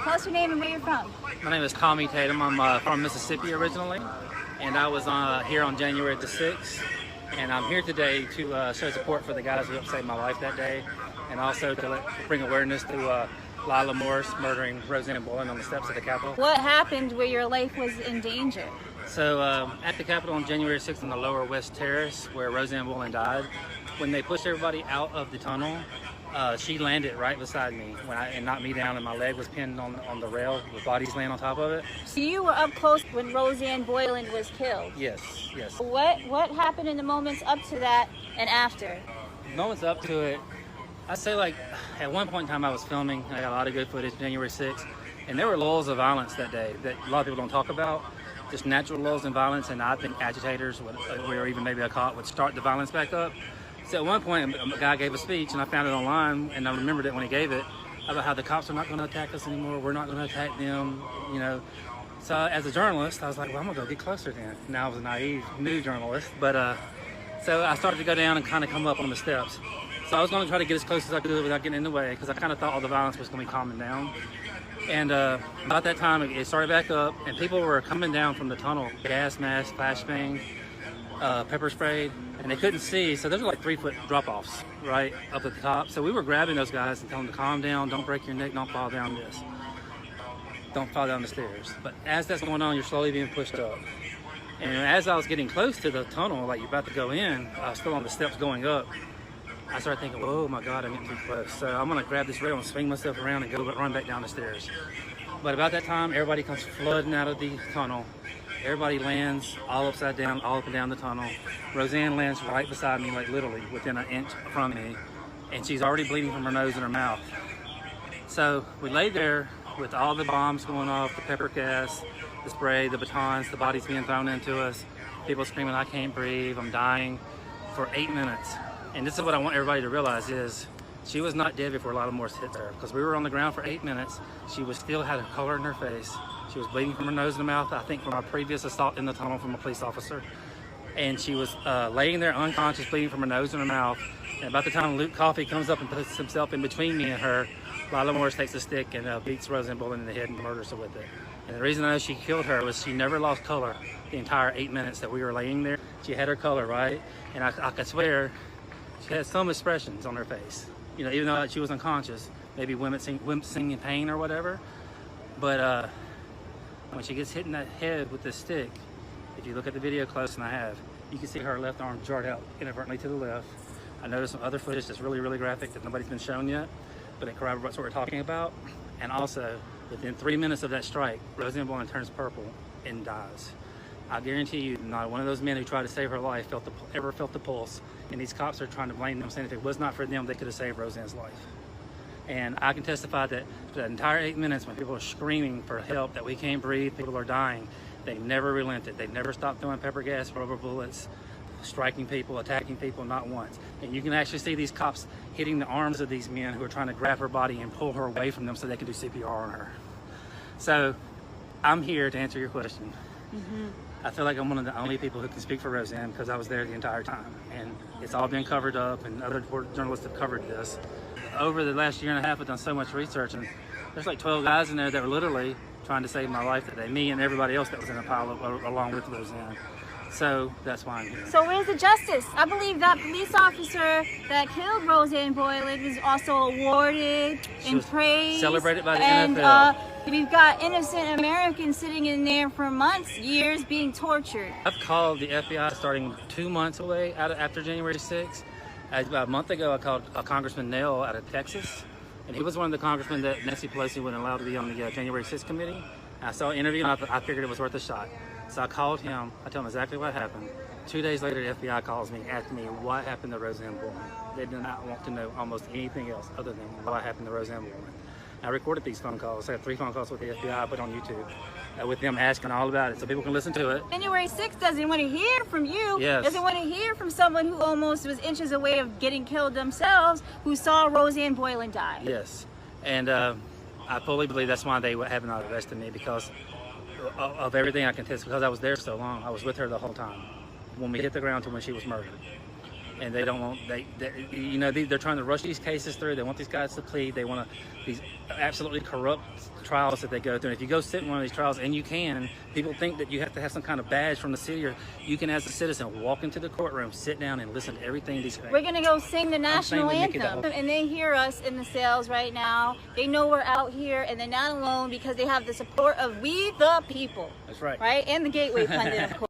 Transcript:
Tell us your name and where you're from. My name is Tommy Tatum. I'm from Mississippi originally, and I was here on January the 6th. And I'm here today to show support for the guys who helped save my life that day, and also to bring awareness to Lila Morris murdering Rosanne Boyland on the steps of the Capitol. What happened where your life was in danger? So at the Capitol on January 6th on the lower West Terrace, where Rosanne Boyland died, when they pushed everybody out of the tunnel, she landed right beside me and knocked me down, and my leg was pinned on the rail with bodies laying on top of it. So you were up close when Rosanne Boyland was killed? Yes, yes. What happened in the moments up to that and after? Moments up to it, I'd say like at one point in time I was filming. I got a lot of good footage, January 6th, and there were lulls of violence that day that a lot of people don't talk about. Just natural lulls in violence, and I think agitators or even maybe a cop would start the violence back up. So at one point, a guy gave a speech, and I found it online, and I remembered it when he gave it, about how the cops are not going to attack us anymore. We're not going to attack them, you know. So as a journalist, I was like, well, I'm going to go get closer then. Now I was a naive new journalist, but so I started to go down and kind of come up on the steps. So I was going to try to get as close as I could without getting in the way, because I kind of thought all the violence was going to be calming down. And about that time, it started back up, and people were coming down from the tunnel, gas masks, flashbang, pepper sprayed, and they couldn't see, so those were like 3-foot drop-offs right up at the top. So we were grabbing those guys and telling them to calm down, don't break your neck, don't fall down this, don't fall down the stairs. But as that's going on, you're slowly being pushed up. And as I was getting close to the tunnel, like you're about to go in, I was still on the steps going up, I started thinking, oh my God, I'm getting too close. So I'm gonna grab this rail and swing myself around and run back down the stairs. But about that time, everybody comes flooding out of the tunnel. Everybody lands all upside down, all up and down the tunnel. Rosanne lands right beside me, like literally within an inch from me, and she's already bleeding from her nose and her mouth. So we lay there with all the bombs going off, the pepper gas, the spray, the batons, the bodies being thrown into us, people screaming, I can't breathe, I'm dying, for 8 minutes. And this is what I want everybody to realize is, she was not dead before Lila Morris hit her, because we were on the ground for 8 minutes. She still had a color in her face. She was bleeding from her nose and mouth, I think from a previous assault in the tunnel from a police officer. And she was laying there unconscious, bleeding from her nose and her mouth. And about the time Luke Coffey comes up and puts himself in between me and her, Lila Morris takes a stick and beats Rosanne Boyland in the head and murders her with it. And the reason I know she killed her was she never lost color the entire 8 minutes that we were laying there. She had her color, right? And I could swear she had some expressions on her face. You know, even though she was unconscious, maybe wincing in pain or whatever. But when she gets hit in that head with this stick, if you look at the video close, and I have, you can see her left arm jarred out inadvertently to the left. I noticed some other footage that's really, really graphic that nobody's been shown yet, but it corroborates what we're talking about. And also, within 3 minutes of that strike, Rosanne Boyland turns purple and dies. I guarantee you, not one of those men who tried to save her life ever felt the pulse. And these cops are trying to blame them, saying if it was not for them, they could have saved Rosanne's life. And I can testify that for that entire 8 minutes, when people are screaming for help, that we can't breathe, people are dying, they never relented. They never stopped throwing pepper gas, rubber bullets, striking people, attacking people, not once. And you can actually see these cops hitting the arms of these men who are trying to grab her body and pull her away from them so they can do CPR on her. So I'm here to answer your question. I feel like I'm one of the only people who can speak for Rosanne, because I was there the entire time, and it's all been covered up, and other journalists have covered this. Over the last year and a half, I've done so much research, and there's like 12 guys in there that were literally trying to save my life that day, me and everybody else that was in a pile along with Rosanne. So that's why I'm here. So where's the justice? I believe that police officer that killed Rosanne Boyland was also awarded and praised. Celebrated by the NFL. NFL. We've got innocent Americans sitting in there for months, years, being tortured. I've called the FBI starting 2 months away after January 6th. About a month ago, I called Congressman Nell out of Texas, and he was one of the congressmen that Nancy Pelosi wouldn't allow to be on the January 6th committee. I saw an interview, and I figured it was worth a shot. So I called him, I told him exactly what happened. 2 days later, the FBI calls me, asking me what happened to Rosanne Boyland. They did not want to know almost anything else other than what happened to Rosanne Boyland. I recorded these phone calls. I had 3 phone calls with the FBI I put on YouTube with them asking all about it so people can listen to it. January 6th doesn't want to hear from you. Yes. Doesn't want to hear from someone who almost was inches away of getting killed themselves, who saw Rosanne Boyland die. Yes. And I fully believe that's why they have not arrested me, because of everything I can test, because I was there so long. I was with her the whole time, when we hit the ground to when she was murdered. and they don't want they're trying to rush these cases through. They want these guys to plead. They want these absolutely corrupt trials that they go through. And if you go sit in one of these trials, and you can, people think that you have to have some kind of badge from the city, or you can, as a citizen, walk into the courtroom, sit down, and listen to everything these guys. We're gonna go sing the national with Nikki anthem, the and they hear us in the cells right now. They know we're out here, and they're not alone because they have the support of we the people. That's right. Right, and the Gateway Pundit, of course.